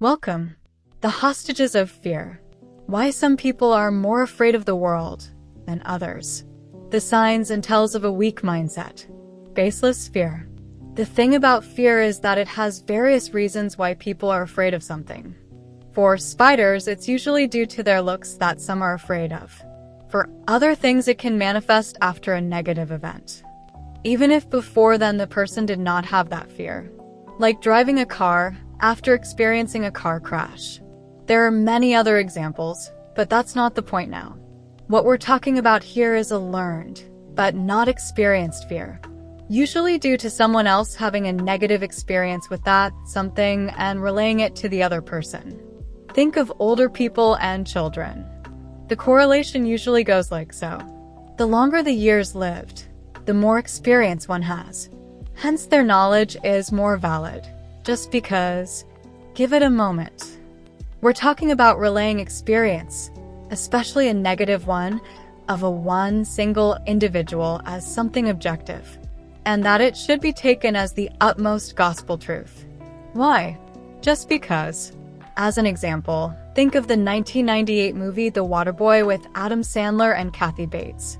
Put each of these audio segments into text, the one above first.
Welcome. The hostages of fear. Why some people are more afraid of the world than others. The signs and tells of a weak mindset. Baseless fear. The thing about fear is that it has various reasons why people are afraid of something. For spiders, it's usually due to their looks that some are afraid of. For other things, it can manifest after a negative event, even if before then the person did not have that fear. Like driving a car after experiencing a car crash. There are many other examples, but that's not the point now. What we're talking about here is a learned, but not experienced fear, usually due to someone else having a negative experience with that something and relaying it to the other person. Think of older people and children. The correlation usually goes like so. The longer the years lived, the more experience one has. Hence their knowledge is more valid. Just because, give it a moment. We're talking about relaying experience, especially a negative one, of one single individual as something objective, and that it should be taken as the utmost gospel truth. Why? Just because. As an example, think of the 1998 movie The Waterboy with Adam Sandler and Kathy Bates.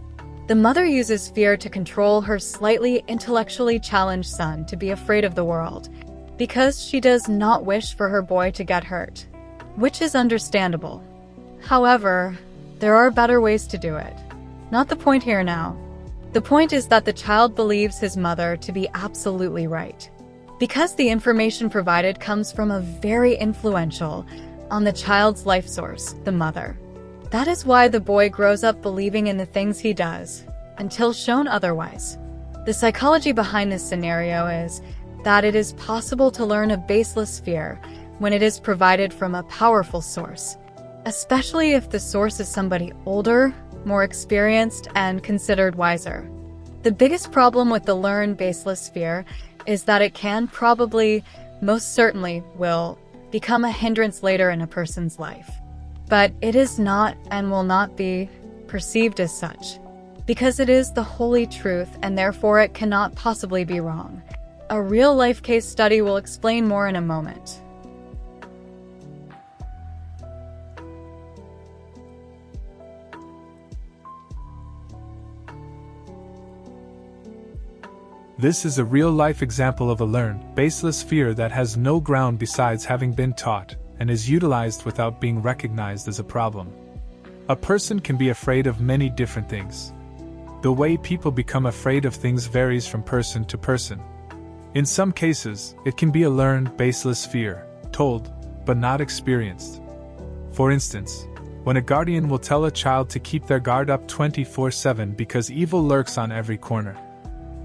The mother uses fear to control her slightly intellectually challenged son to be afraid of the world, because she does not wish for her boy to get hurt, which is understandable. However, there are better ways to do it. Not the point here now. The point is that the child believes his mother to be absolutely right, because the information provided comes from a very influential on the child's life source, the mother. That is why the boy grows up believing in the things he does, until shown otherwise. The psychology behind this scenario is that it is possible to learn a baseless fear when it is provided from a powerful source, especially if the source is somebody older, more experienced, and considered wiser. The biggest problem with the learned baseless fear is that it can probably, most certainly will, become a hindrance later in a person's life. But it is not and will not be perceived as such, because it is the holy truth and therefore it cannot possibly be wrong. A real-life case study will explain more in a moment. This is a real-life example of a learned, baseless fear that has no ground besides having been taught, and is utilized without being recognized as a problem. A person can be afraid of many different things. The way people become afraid of things varies from person to person. In some cases, it can be a learned, baseless fear, told, but not experienced. For instance, when a guardian will tell a child to keep their guard up 24/7 because evil lurks on every corner.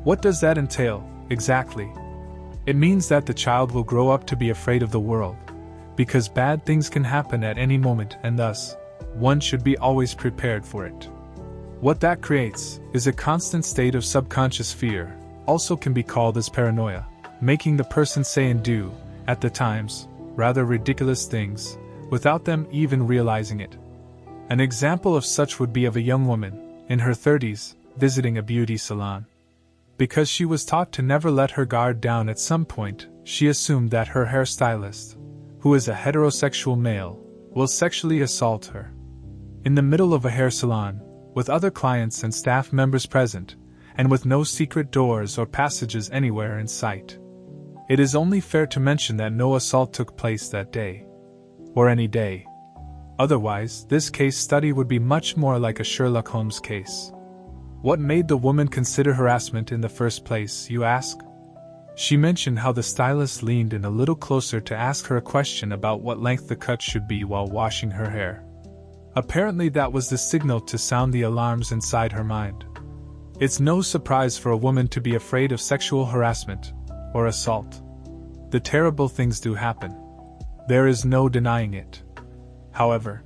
What does that entail, exactly? It means that the child will grow up to be afraid of the world, because bad things can happen at any moment and thus, one should be always prepared for it. What that creates is a constant state of subconscious fear, also can be called as paranoia, making the person say and do, at the times, rather ridiculous things, without them even realizing it. An example of such would be of a young woman, in her 30s, visiting a beauty salon. Because she was taught to never let her guard down at some point, she assumed that her hairstylist, who is a heterosexual male, will sexually assault her. In the middle of a hair salon, with other clients and staff members present, and with no secret doors or passages anywhere in sight. It is only fair to mention that no assault took place that day. Or any day. Otherwise, this case study would be much more like a Sherlock Holmes case. What made the woman consider harassment in the first place, you ask? She mentioned how the stylist leaned in a little closer to ask her a question about what length the cut should be while washing her hair. Apparently that was the signal to sound the alarms inside her mind. It's no surprise for a woman to be afraid of sexual harassment or assault. The terrible things do happen. There is no denying it. However,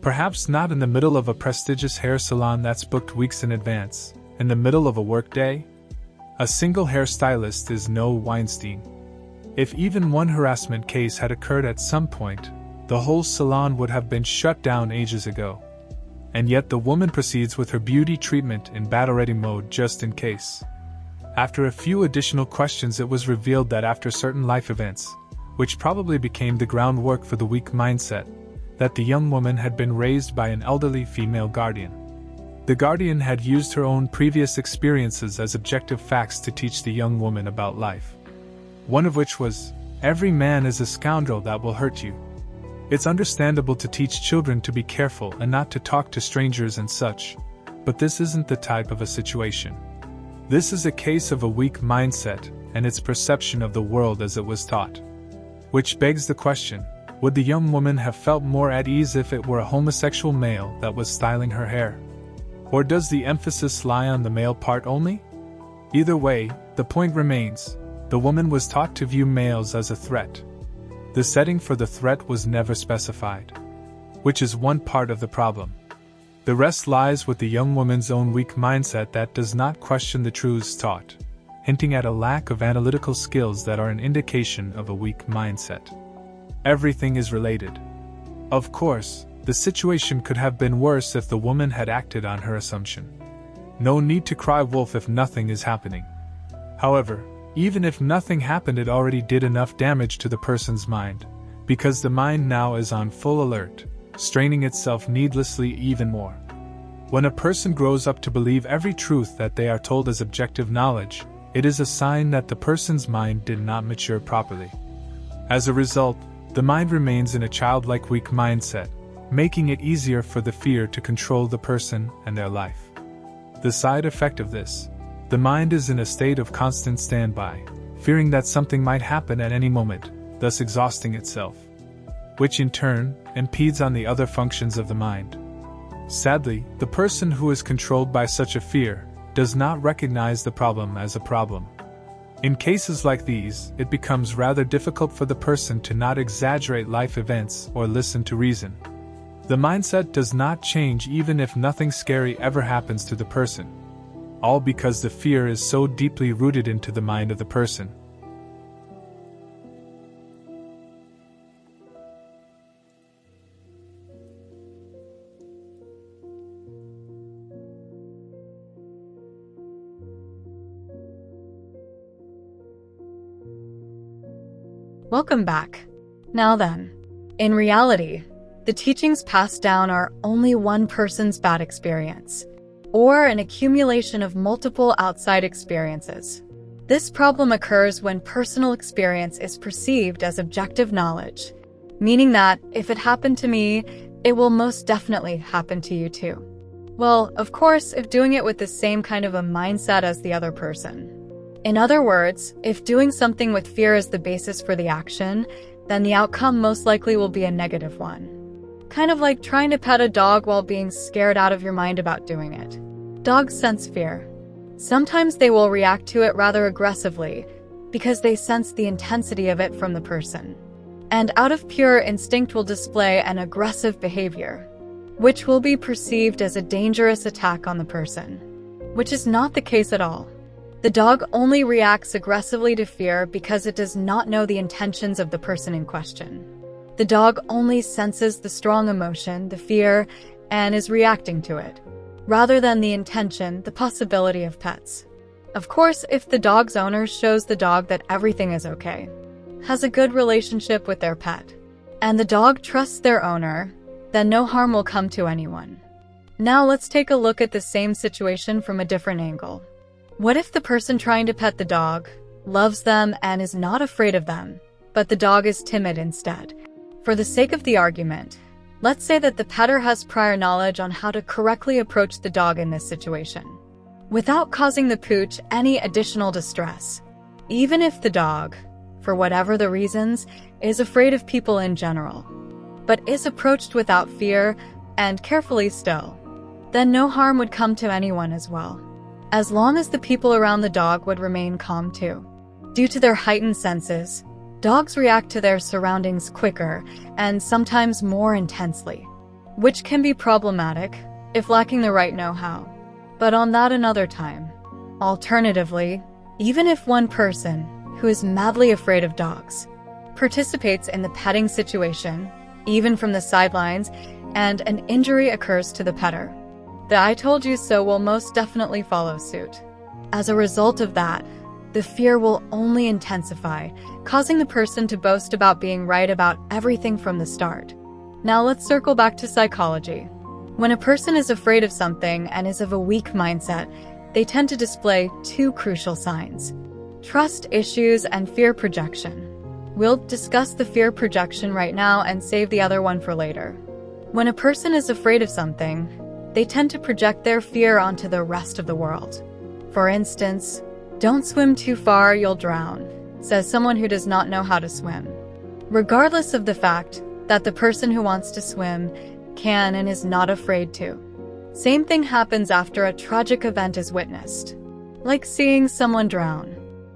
perhaps not in the middle of a prestigious hair salon that's booked weeks in advance, in the middle of a workday. A single hairstylist is no Weinstein. If even one harassment case had occurred at some point, the whole salon would have been shut down ages ago. And yet the woman proceeds with her beauty treatment in battle-ready mode just in case. After a few additional questions, it was revealed that after certain life events, which probably became the groundwork for the weak mindset that the young woman had been raised by an elderly female guardian. The guardian had used her own previous experiences as objective facts to teach the young woman about life. One of which was, every man is a scoundrel that will hurt you. It's understandable to teach children to be careful and not to talk to strangers and such, but this isn't the type of a situation. This is a case of a weak mindset and its perception of the world as it was taught. Which begs the question, would the young woman have felt more at ease if it were a homosexual male that was styling her hair? Or does the emphasis lie on the male part only? Either way, the point remains, the woman was taught to view males as a threat. The setting for the threat was never specified, which is one part of the problem. The rest lies with the young woman's own weak mindset that does not question the truths taught, hinting at a lack of analytical skills that are an indication of a weak mindset. Everything is related. Of course, the situation could have been worse if the woman had acted on her assumption. No need to cry wolf if nothing is happening. However, even if nothing happened, it already did enough damage to the person's mind, because the mind now is on full alert, straining itself needlessly even more. When a person grows up to believe every truth that they are told as objective knowledge, it is a sign that the person's mind did not mature properly. As a result, the mind remains in a childlike weak mindset, making it easier for the fear to control the person and their life. The side effect of this: the mind is in a state of constant standby, fearing that something might happen at any moment, thus exhausting itself, which in turn impedes on the other functions of the mind. Sadly, the person who is controlled by such a fear does not recognize the problem as a problem. In cases like these, it becomes rather difficult for the person to not exaggerate life events or listen to reason. The mindset does not change even if nothing scary ever happens to the person, all because the fear is so deeply rooted into the mind of the person. Welcome back. Now then, in reality, the teachings passed down are only one person's bad experience, or an accumulation of multiple outside experiences. This problem occurs when personal experience is perceived as objective knowledge, meaning that if it happened to me, it will most definitely happen to you too. Well, of course, if doing it with the same kind of a mindset as the other person. In other words, if doing something with fear as the basis for the action, then the outcome most likely will be a negative one. Kind of like trying to pet a dog while being scared out of your mind about doing it. Dogs sense fear. Sometimes they will react to it rather aggressively because they sense the intensity of it from the person. And out of pure instinct will display an aggressive behavior, which will be perceived as a dangerous attack on the person, which is not the case at all. The dog only reacts aggressively to fear because it does not know the intentions of the person in question. The dog only senses the strong emotion, the fear, and is reacting to it, rather than the intention, the possibility of pets. Of course, if the dog's owner shows the dog that everything is okay, has a good relationship with their pet, and the dog trusts their owner, then no harm will come to anyone. Now let's take a look at the same situation from a different angle. What if the person trying to pet the dog loves them and is not afraid of them, but the dog is timid instead? For the sake of the argument, let's say that the petter has prior knowledge on how to correctly approach the dog in this situation, without causing the pooch any additional distress. Even if the dog, for whatever the reasons, is afraid of people in general, but is approached without fear and carefully still, then no harm would come to anyone as well, as long as the people around the dog would remain calm too. Due to their heightened senses, dogs react to their surroundings quicker and sometimes more intensely, which can be problematic if lacking the right know-how. But on that another time. Alternatively, even if one person, who is madly afraid of dogs, participates in the petting situation, even from the sidelines, and an injury occurs to the petter, the I told you so will most definitely follow suit. As a result of that, the fear will only intensify, causing the person to boast about being right about everything from the start. Now let's circle back to psychology. When a person is afraid of something and is of a weak mindset, they tend to display two crucial signs: trust issues and fear projection. We'll discuss the fear projection right now and save the other one for later. When a person is afraid of something, they tend to project their fear onto the rest of the world. For instance, "Don't swim too far, you'll drown," says someone who does not know how to swim, regardless of the fact that the person who wants to swim can and is not afraid to. Same thing happens after a tragic event is witnessed, like seeing someone drown.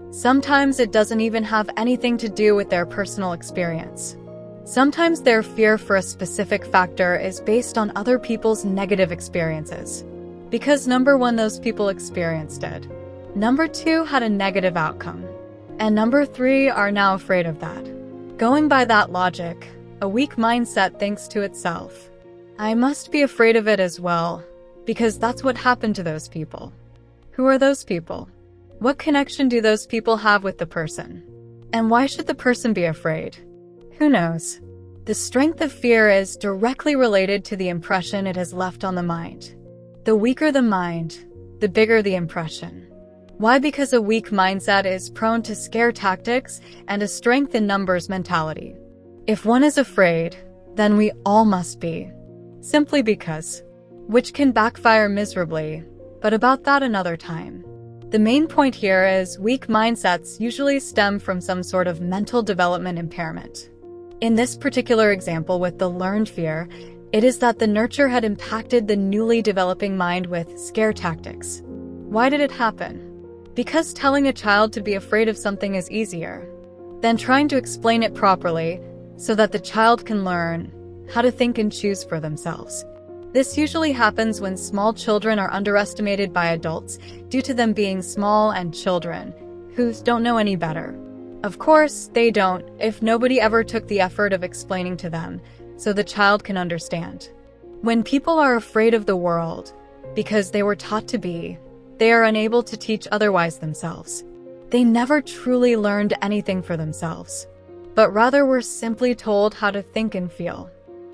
Sometimes it doesn't even have anything to do with their personal experience. Sometimes their fear for a specific factor is based on other people's negative experiences. Because number one, those people experienced it. Number two, had a negative outcome. And number three, are now afraid of that. Going by that logic, a weak mindset thinks to itself, "I must be afraid of it as well, because that's what happened to those people." Who are those people? What connection do those people have with the person? And why should the person be afraid? Who knows? The strength of fear is directly related to the impression it has left on the mind. The weaker the mind, the bigger the impression. Why? Because a weak mindset is prone to scare tactics and a strength in numbers mentality. If one is afraid, then we all must be. Simply because. Which can backfire miserably, but about that another time. The main point here is weak mindsets usually stem from some sort of mental development impairment. In this particular example with the learned fear, it is that the nurture had impacted the newly developing mind with scare tactics. Why did it happen? Because telling a child to be afraid of something is easier than trying to explain it properly so that the child can learn how to think and choose for themselves. This usually happens when small children are underestimated by adults due to them being small and children who don't know any better. Of course, they don't if nobody ever took the effort of explaining to them so the child can understand. When people are afraid of the world because they were taught to be, they are unable to teach otherwise themselves. They never truly learned anything for themselves, but rather were simply told how to think and feel.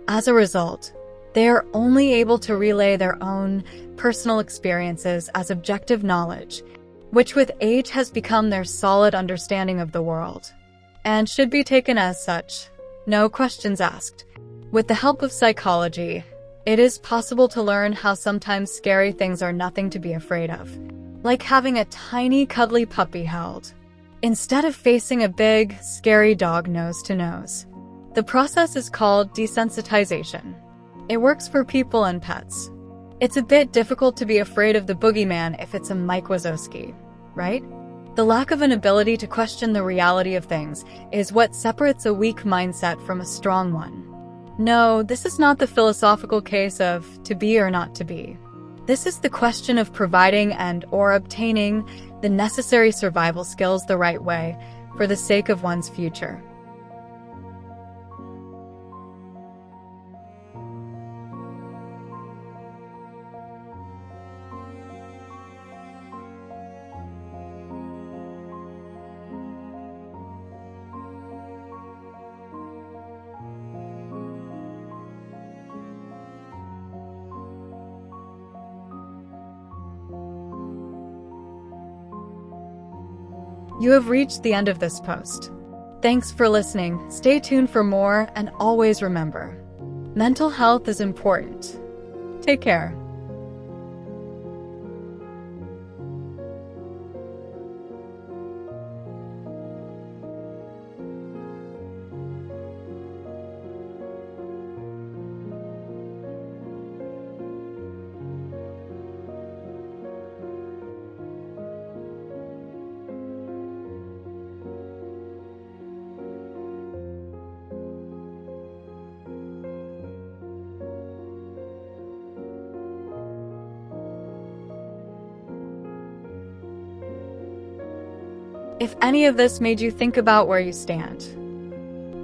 As a result, they are only able to relay their own personal experiences as objective knowledge, which with age has become their solid understanding of the world, and should be taken as such, no questions asked. With the help of psychology, it is possible to learn how sometimes scary things are nothing to be afraid of, like having a tiny cuddly puppy held, instead of facing a big, scary dog nose to nose. The process is called desensitization. It works for people and pets. It's a bit difficult to be afraid of the boogeyman if it's a Mike Wazowski, right? The lack of an ability to question the reality of things is what separates a weak mindset from a strong one. No, this is not the philosophical case of to be or not to be. This is the question of providing and/or obtaining the necessary survival skills the right way for the sake of one's future. You have reached the end of this post. Thanks for listening. Stay tuned for more, and always remember, mental health is important. Take care. If any of this made you think about where you stand,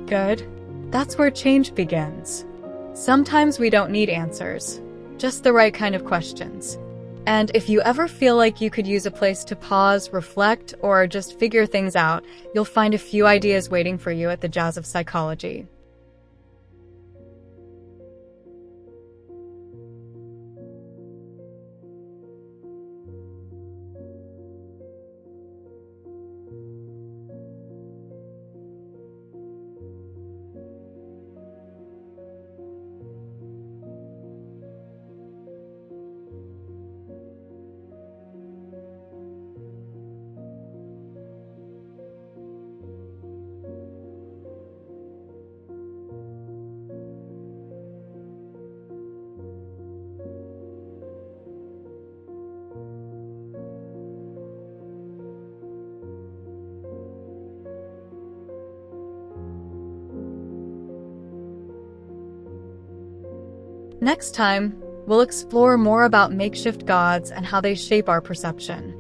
good. That's where change begins. Sometimes we don't need answers, just the right kind of questions. And if you ever feel like you could use a place to pause, reflect, or just figure things out, you'll find a few ideas waiting for you at the Jazz of Psychology. Next time, we'll explore more about makeshift gods and how they shape our perception.